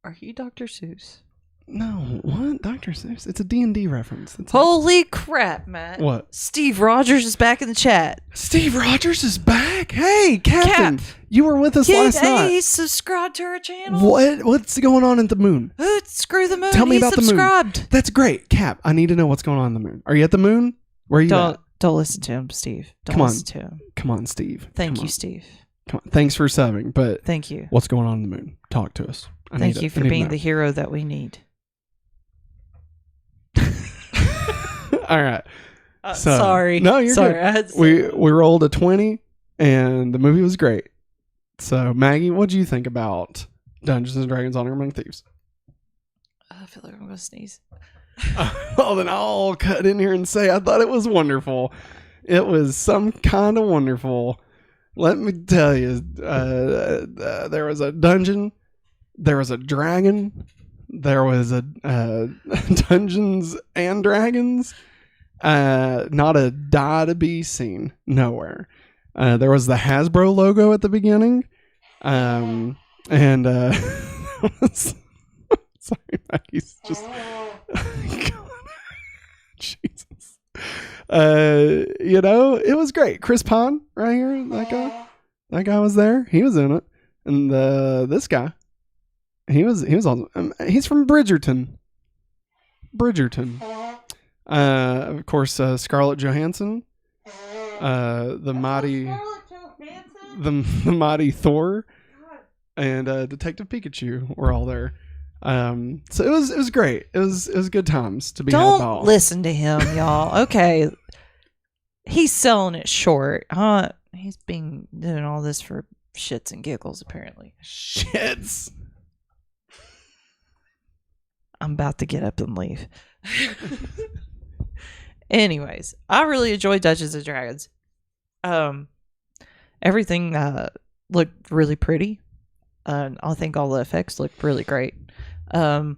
Are you Dr. Seuss? No, what? Dr. Seuss? It's a D&D reference. That's Holy crap, Matt. What? Steve Rogers is back in the chat. Steve Rogers is back. Hey, Captain. Cap. You were with us last night. He's subscribed to our channel. What's going on at the moon? Screw the moon. Tell me He's about subscribed. the moon. That's great. Cap, I need to know what's going on the moon. Are you at the moon? Where are you at? Don't listen to him, Steve. Don't listen to him. Come on, Steve. Thank you, Steve. Come on. Thanks for subbing, but thank you. What's going on the moon? Talk to us. Thank you for being the hero that we need. All right. Sorry. No, you're good. We rolled a 20 and the movie was great. So, Maggie, what do you think about Dungeons and Dragons Honor Among Thieves? I feel like I'm going to sneeze. Well, then I'll cut in here and say I thought it was wonderful. It was some kind of wonderful. Let me tell you, there was a dungeon, there was a dragon, there was a Dungeons and Dragons. Not a die to be seen nowhere. There was the Hasbro logo at the beginning, and sorry, Maggie's just Jesus. It was great. Chris Pine right here, that guy was there. He was in it, and this guy, he was awesome. He's from Bridgerton. Of course, Scarlett Johansson, the mighty Thor, and Detective Pikachu were all there. So it was great. It was good times to be had by all. Don't listen to him, y'all. Okay, he's selling it short. He's been doing all this for shits and giggles, apparently. Shits. I'm about to get up and leave. Anyways, I really enjoyed Dungeons and Dragons. Everything looked really pretty. I think all the effects looked really great. I'm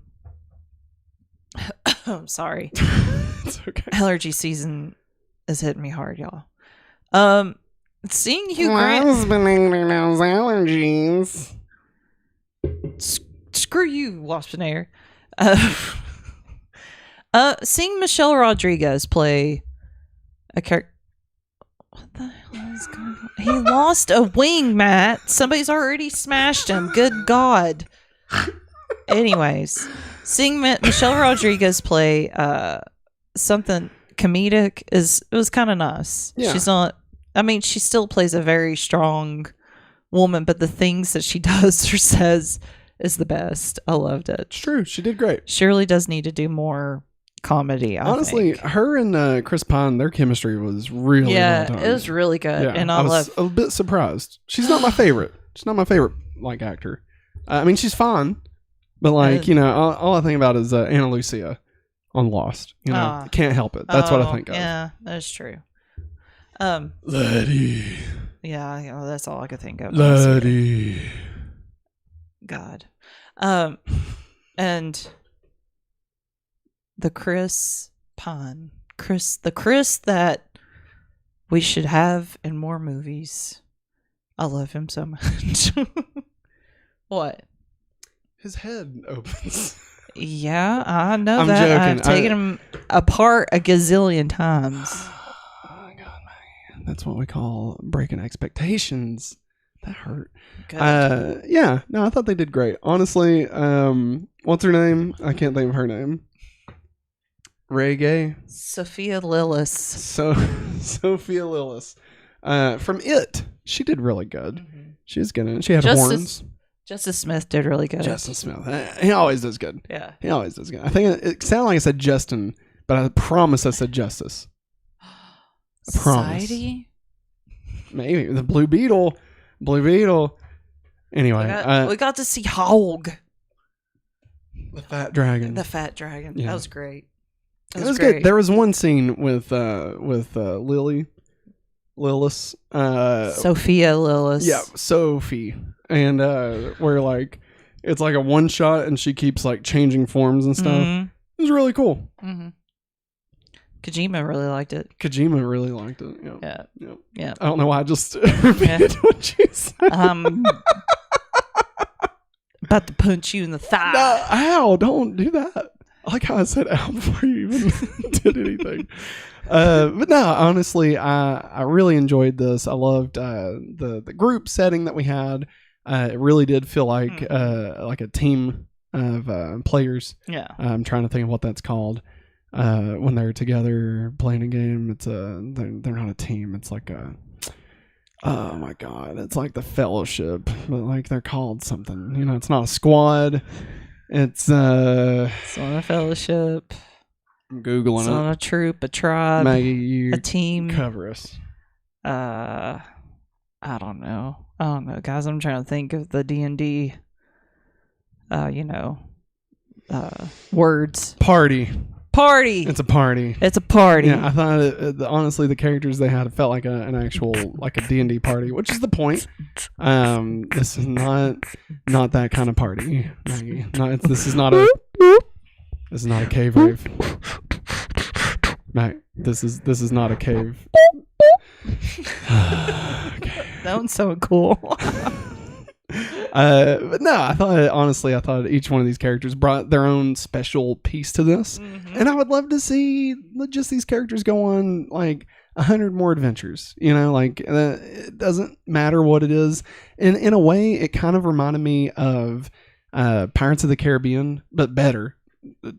sorry. It's okay. Allergy season is hitting me hard, y'all. Seeing Hugh Grant. My husband under those allergies. Screw you, Waspinator. Seeing Michelle Rodriguez play a character. What the hell is going on? He lost a wing, Matt. Somebody's already smashed him. Good God. Anyways, seeing Michelle Rodriguez play something comedic it was kind of nice. Yeah. She's not. I mean, she still plays a very strong woman, but the things that she does or says is the best. I loved it. It's true. She did great. She really does need to do more comedy. Honestly, her and Chris Pine, their chemistry was really well done. It was really good, Yeah, and I was a bit surprised. She's not my favorite. She's not my favorite actor. I mean, she's fine, but all I think about is Anna Lucia on Lost. Can't help it. That's what I think of. Yeah, that's true. Letty. Yeah, that's all I could think of. Letty. God. And the Chris Pine. The Chris that we should have in more movies. I love him so much. What? His head opens. Yeah, I know I'm that. joking. I've taken him apart a gazillion times. Oh my God, man. That's what we call breaking expectations. That hurt. Good. Yeah. No, I thought they did great. Honestly, what's her name? I can't think of her name. Ray Gay? Sophia Lillis. Sophia Lillis. From It. She did really good. Mm-hmm. She was good in it. She had horns. Justice Smith did really good. Justice Smith. He always does good. Yeah. He always does good. I think it sounded like I said Justin, but I promise I said Justice. I promise. Society? Maybe. The Blue Beetle. Anyway. We got to see Hog. The Fat Dragon. Yeah. That was great. It was good. There was one scene with Lillis. Sophia Lillis. Yeah, Sophie. And where it's like a one shot and she keeps changing forms and stuff. Mm-hmm. It was really cool. Mm-hmm. Kojima really liked it. Kojima really liked it. Yeah. I don't know why I just repeated what you said. About to punch you in the thigh. No, ow, don't do that. I like how I said ow before you even did anything. But no, honestly, I really enjoyed this. I loved the group setting that we had. It really did feel like a team of players. Yeah. I'm trying to think of what that's called. When they're together playing a game, it's they're not a team. It's like oh my god, it's like the Fellowship, but like they're called something. You know, it's not a squad. It's not a fellowship. I'm googling it's it. not a troop, a tribe, Maggie, you a team. Cover us. I don't know, guys. I'm trying to think of the D&D. Words. Party. It's a party. It's a party. Yeah, I thought honestly the characters they had felt like an actual like a D&D party, which is the point. This is not that kind of party, Maggie. This is not a cave rave. Mag, this is not a cave. Okay. That one's so cool. But no, I thought each one of these characters brought their own special piece to this, and I would love to see just these characters go on like 100 more adventures. You know, like it doesn't matter what it is. And in a way, it kind of reminded me of Pirates of the Caribbean, but better.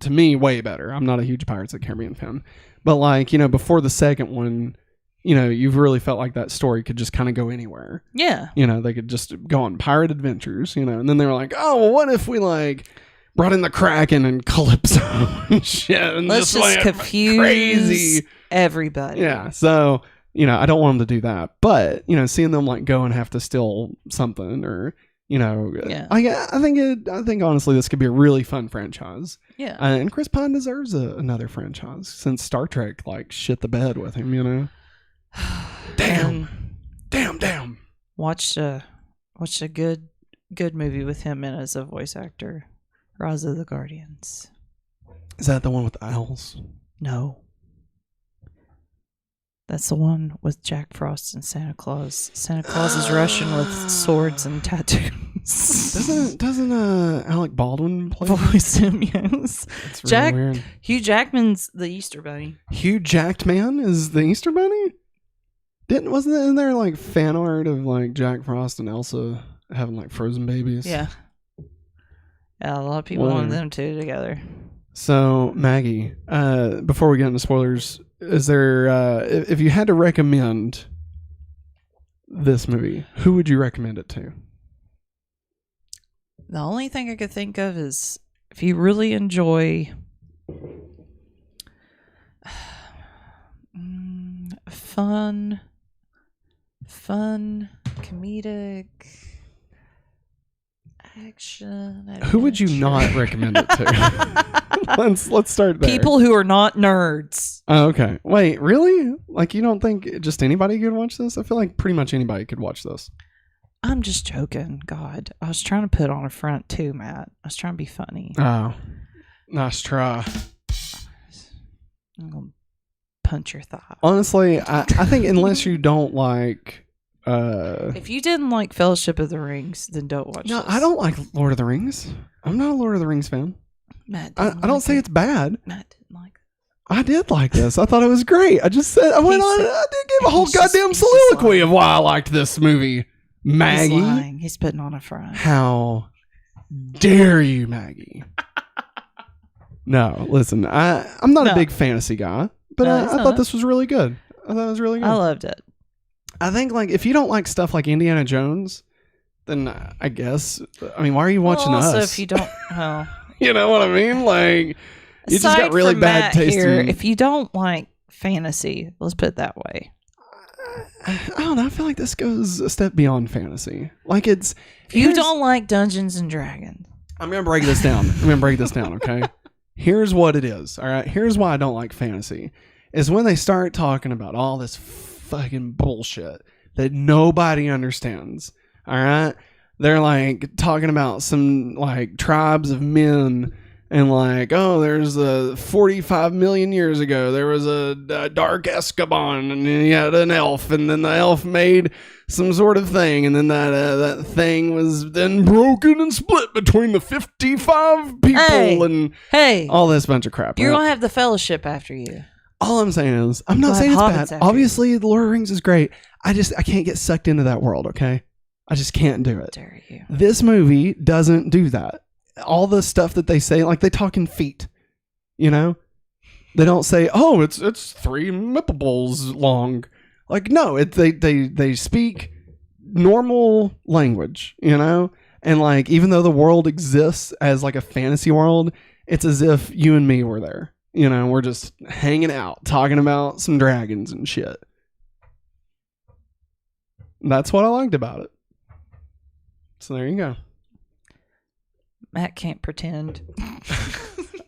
To me, way better. I'm not a huge Pirates of the Caribbean fan, but like, you know, before the second one, you know, you've really felt like that story could just kind of go anywhere. Yeah. You know, they could just go on pirate adventures, you know, and then they were like, oh, well, what if we like brought in the Kraken and Calypso and shit and let's just confuse crazy everybody. Yeah. So, you know, I don't want them to do that, but, you know, seeing them like go and have to steal something or, you know, I think honestly this could be a really fun franchise. Yeah. And Chris Pine deserves another franchise since Star Trek like shit the bed with him, you know. Damn. Watched a good movie with him in as a voice actor. Rise of the Guardians. Is that the one with the owls? No. That's the one with Jack Frost and Santa Claus. Santa Claus is Russian with swords and tattoos. Doesn't Alec Baldwin play voice him? Yes. That's really weird. Hugh Jackman's the Easter Bunny. Hugh Jackman is the Easter Bunny? Wasn't there like fan art of like Jack Frost and Elsa having like frozen babies? Yeah. Yeah, a lot of people want them two together. So Maggie, before we get into spoilers, is there if you had to recommend this movie, who would you recommend it to? The only thing I could think of is if you really enjoy fun, comedic action. Adventure. Who would you not recommend it to? let's start there. People who are not nerds. Oh, okay. Wait, really? Like you don't think just anybody could watch this? I feel like pretty much anybody could watch this. I'm just joking. God, I was trying to put on a front too, Matt. I was trying to be funny. Oh, nice try. I'm gonna punch your thigh. Honestly, I think unless you don't like if you didn't like Fellowship of the Rings, then don't watch this. I don't like Lord of the Rings. I'm not a Lord of the Rings fan. Matt I don't say it's bad. Matt didn't like it. I did like this. I thought it was great. I just said I did give a whole goddamn soliloquy of why I liked this movie. Maggie. He's lying. He's putting on a front. How dare you, Maggie? No, listen, I'm not a big fantasy guy, but I thought this was really good. I thought it was really good. I loved it. I think like if you don't like stuff like Indiana Jones, then I guess why are you watching us? Also, if you don't, you know what I mean? Like you just got really bad taste. If you don't like fantasy, let's put it that way. I don't know. I feel like this goes a step beyond fantasy. Like if you don't like Dungeons and Dragons, I'm gonna break this down. Okay. Here's what it is. All right. Here's why I don't like fantasy. Is when they start talking about all this fucking bullshit that nobody understands. All right. They're like talking about some like tribes of men And like, oh, there's 45 million years ago, there was a dark Escabon, and he had an elf, and then the elf made some sort of thing, and then that thing was then broken and split between the 55 people, and all this bunch of crap. You're going to have the Fellowship after you. All I'm saying is, I'm not saying it's bad. Obviously, The Lord of the Rings is great. I can't get sucked into that world, okay? I just can't do it. Dare you. This movie doesn't do that. All the stuff that they say, like they talk in feet, you know? They don't say, oh, it's 3 Mippables long. Like, no, they speak normal language, you know? And like, even though the world exists as like a fantasy world, it's as if you and me were there. You know, we're just hanging out, talking about some dragons and shit. That's what I liked about it. So there you go. Matt can't pretend.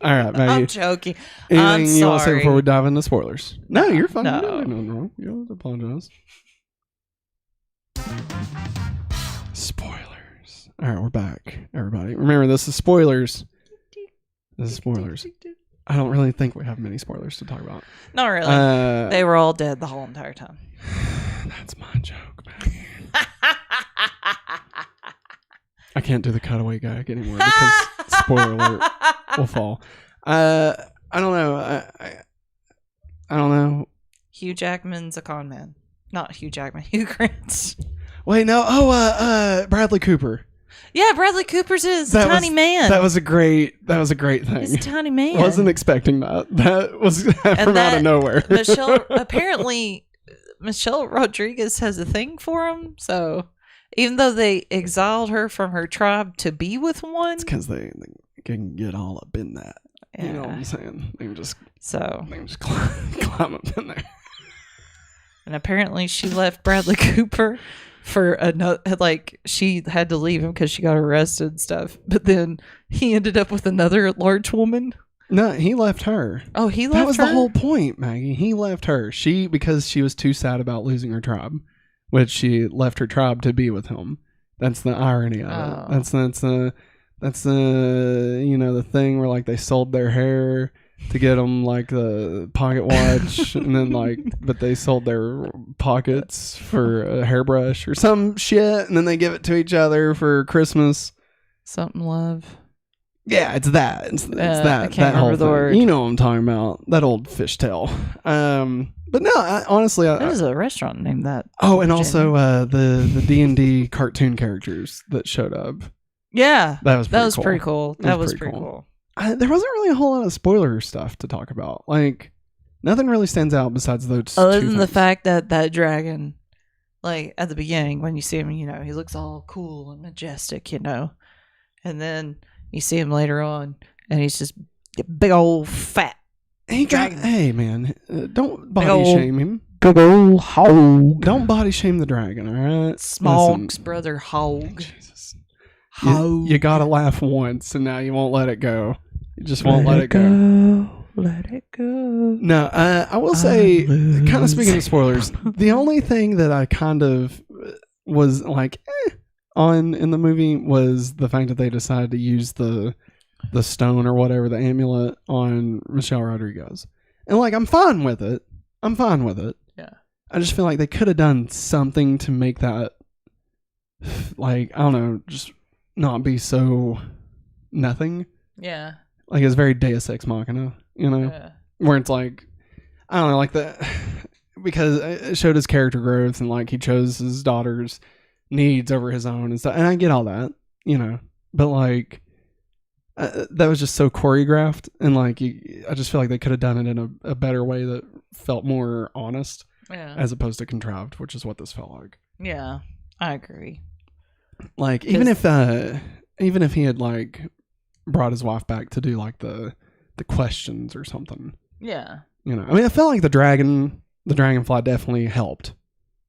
All right, Maggie. I'm joking. Anything I'm you want to say sorry. before we dive into spoilers? No, you're fine. No. You didn't do nothing wrong. You don't have to apologize. Spoilers. All right, we're back, everybody. Remember, this is spoilers. This is spoilers. I don't really think we have many spoilers to talk about. Not really. They were all dead the whole entire time. That's my joke, Maggie. I can't do the cutaway gag anymore because spoiler alert will fall. I don't know. I don't know. Hugh Jackman's a con man. Not Hugh Jackman. Hugh Grant. Wait, no. Oh, Bradley Cooper. Yeah, Bradley Cooper's a tiny man. That was a great thing. He's a tiny man. Wasn't expecting that. That was from out of nowhere. Apparently, Michelle Rodriguez has a thing for him. So even though they exiled her from her tribe to be with one, it's because they can get all up in that. Yeah. You know what I'm saying? They can just climb up in there. And apparently, she left Bradley Cooper for another. Like, she had to leave him because she got arrested and stuff. But then he ended up with another large woman. No, he left her. Oh, he left her? That was the whole point, Maggie. He left her. Because she was too sad about losing her tribe, which she left her tribe to be with him. That's the irony of it. That's the you know, the thing where like they sold their hair to get them like the pocket watch, and then like, but they sold their pockets for a hairbrush or some shit, and then they give it to each other for Christmas. Something love. Yeah, it's that. It's that. I can't that remember whole the thing. word. You know what I'm talking about? That old fishtail. But no, honestly, There's a restaurant named that. Oh, and also the D&D cartoon characters that showed up. Yeah, that was pretty cool. That was pretty cool. There wasn't really a whole lot of spoiler stuff to talk about. Like, nothing really stands out besides those. Other two than things. the fact that dragon, like at the beginning when you see him, you know, he looks all cool and majestic, you know, and then you see him later on, and he's just a big old fat. Hey man, don't body shame him. Big old hog. Don't body shame the dragon, all right? Smog's brother hog. Jesus. You gotta laugh once, and now you won't let it go. You just won't let it go. Let it go. No, I will say, kind of speaking of spoilers, the only thing that I kind of was like on in the movie was the fact that they decided to use the stone or whatever, the amulet, on Michelle Rodriguez. And like, I'm fine with it. Yeah. I just feel like they could have done something to make that, like, I don't know, just not be so nothing. Yeah. Like, it's very Deus Ex Machina, you know? Yeah. Where it's like, I don't know, like because it showed his character growth, and like he chose his daughter's needs over his own and stuff. And I get all that, you know, but like, that was just so choreographed, and like I just feel like they could have done it in a better way that felt more honest, as opposed to contrived, which is what this felt like. Yeah, I agree. Like, even if he had like brought his wife back to do like the questions or something. Yeah. You know, I mean, I felt like the dragonfly definitely helped.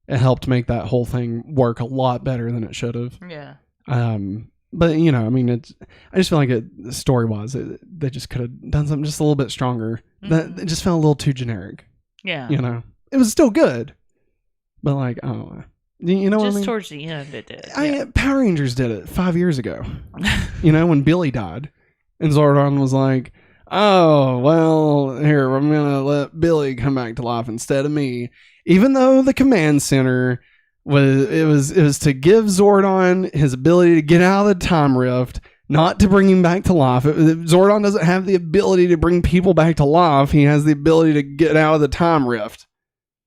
It helped make that whole thing work a lot better than it should have. Yeah. But you know, I mean, I just feel like story wise, they just could have done something just a little bit stronger. That it just felt a little too generic. Yeah. You know, it was still good, but like, I don't know. You know what I mean? Just towards the end, it did. Power Rangers did it 5 years ago. You know, when Billy died, And Zordon was like, oh, well, here, I'm going to let Billy come back to life instead of me. Even though the command center was to give Zordon his ability to get out of the time rift, not to bring him back to life. Zordon doesn't have the ability to bring people back to life. He has the ability to get out of the time rift.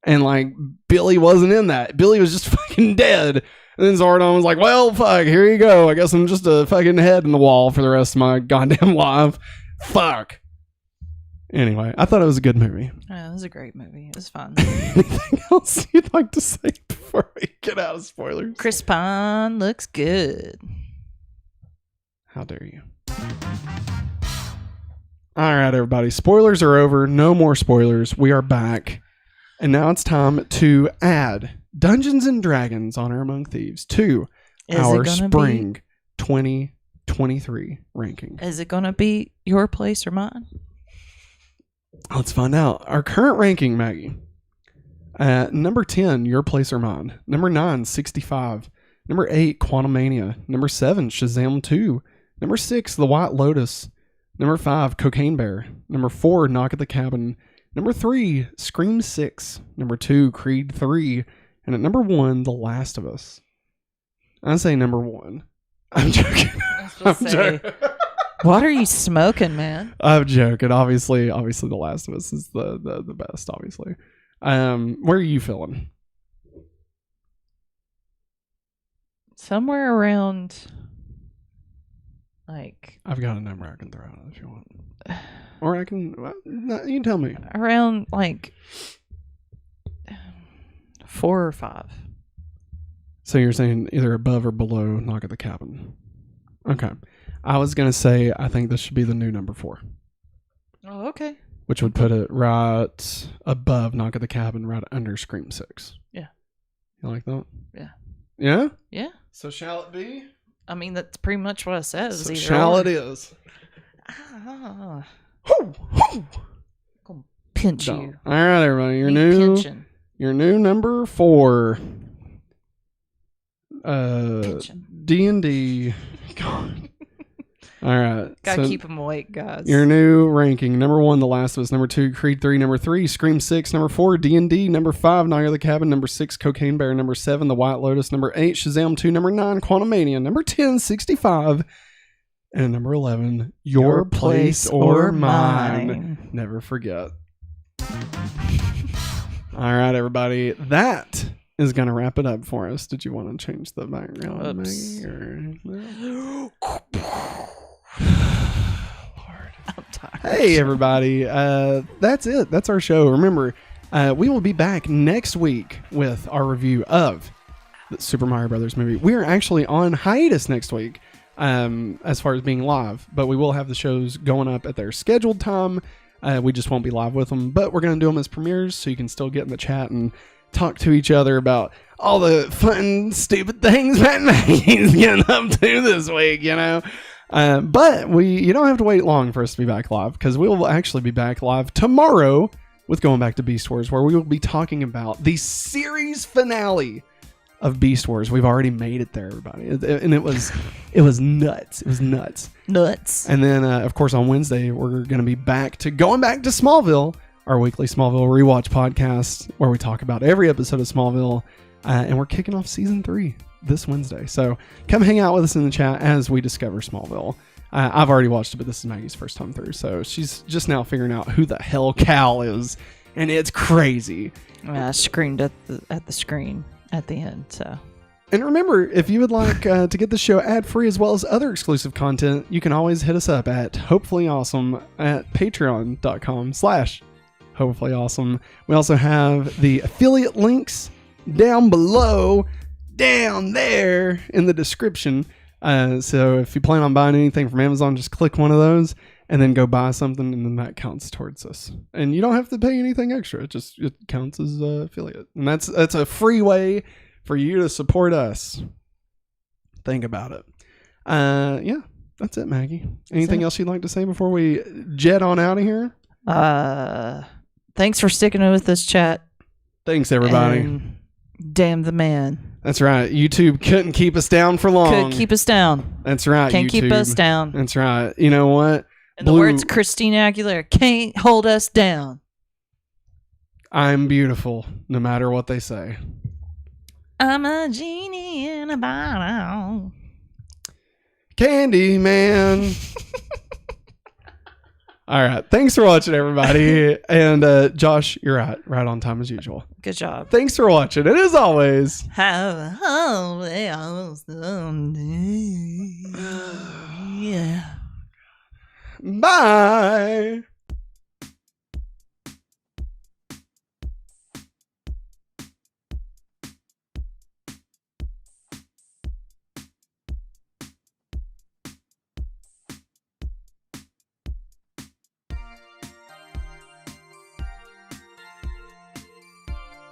And like, Billy wasn't in that. Billy was just fucking dead. And then Zordon was like, well, fuck, here you go. I guess I'm just a fucking head in the wall for the rest of my goddamn life. Fuck. Anyway, I thought it was a good movie. Yeah, it was a great movie. It was fun. Anything else you'd like to say before we get out of spoilers? Chris Pine looks good. How dare you? All right, everybody. Spoilers are over. No more spoilers. We are back. And now it's time to add Dungeons and Dragons Honor Among Thieves to our spring 2023 ranking. Is it going to be your place or mine? Let's find out. Our current ranking, Maggie. Number 10, Your Place or Mine. Number 9, 65. Number 8, Quantumania. Number 7, Shazam 2. Number 6, The White Lotus. Number 5, Cocaine Bear. Number 4, Knock at the Cabin. Number 3, Scream 6. Number 2, Creed 3. And at number 1, The Last of Us. I say number 1. I'm joking. I'm joking. What are you smoking, man? I'm joking. Obviously, The Last of Us is the best, obviously. Where are you feeling? Somewhere around, like... I've got a number I can throw out if you want. Or I can... You can tell me. Around, like, 4 or 5. So you're saying either above or below Knock at the Cabin. Okay. I was going to say I think this should be the new number 4. Oh, okay. Which would put it right above Knock at the Cabin, right under Scream 6. Yeah. You like that? Yeah. Yeah? Yeah. So shall it be? I mean, that's pretty much what I said. So shall it is. Gonna pinch you. All right, everybody. Your new number 4. D&D. God. All right. Gotta keep them awake, guys. Your new ranking. Number 1, The Last of Us. Number 2, Creed 3. Number 3, Scream 6. Number 4, D&D. Number 5, Knock at the Cabin. Number 6, Cocaine Bear. Number 7, The White Lotus. Number 8, Shazam 2. Number 9, Quantumania. Number 10, 65. And number 11, Your Place or Mine. Never forget. All right, everybody. That is going to wrap it up for us. Did you want to change the background, Maggie? Or... Lord. I'm tired. Hey, everybody. That's it. That's our show. Remember, we will be back next week with our review of the Super Mario Brothers movie. We are actually on hiatus next week as far as being live, but we will have the shows going up at their scheduled time. We just won't be live with them, but we're going to do them as premieres so you can still get in the chat and talk to each other about all the fun, stupid things Matt and Maggie's getting up to this week, you know. But you don't have to wait long for us to be back live, because we will actually be back live tomorrow with Going Back to Beast Wars, where we will be talking about the series finale of Beast Wars. We've already made it there, everybody, and it was nuts. It was nuts. And then, of course, on Wednesday we're going to be back to Going Back to Smallville, our weekly Smallville rewatch podcast, where we talk about every episode of Smallville, and we're kicking off season 3 this Wednesday. So come hang out with us in the chat as we discover Smallville. I've already watched it, but this is Maggie's first time through, so she's just now figuring out who the hell Cal is, and it's crazy. I screamed at the screen at the end. So, and remember, if you would like to get the show ad-free as well as other exclusive content, you can always hit us up at hopefullyawesome at patreon.com/hopefullyawesome. We also have the affiliate links down below, down there in the description. So if you plan on buying anything from Amazon, just click one of those and then go buy something, and then that counts towards us. And you don't have to pay anything extra. It counts as affiliate. And that's a free way for you to support us. Think about it. Yeah, that's it, Maggie. Anything else you'd like to say before we jet on out of here? Thanks for sticking with this chat. Thanks, everybody. And damn the man. That's right. YouTube couldn't keep us down for long. Could keep us down. That's right. Can't YouTube. keep us down. That's right. You know what? In the words of Christina Aguilera, can't hold us down. I'm beautiful, no matter what they say. I'm a genie in a bottle. Candyman. All right. Thanks for watching, everybody. And Josh, you're right on time as usual. Good job. Thanks for watching. And as always, have a yeah. bye.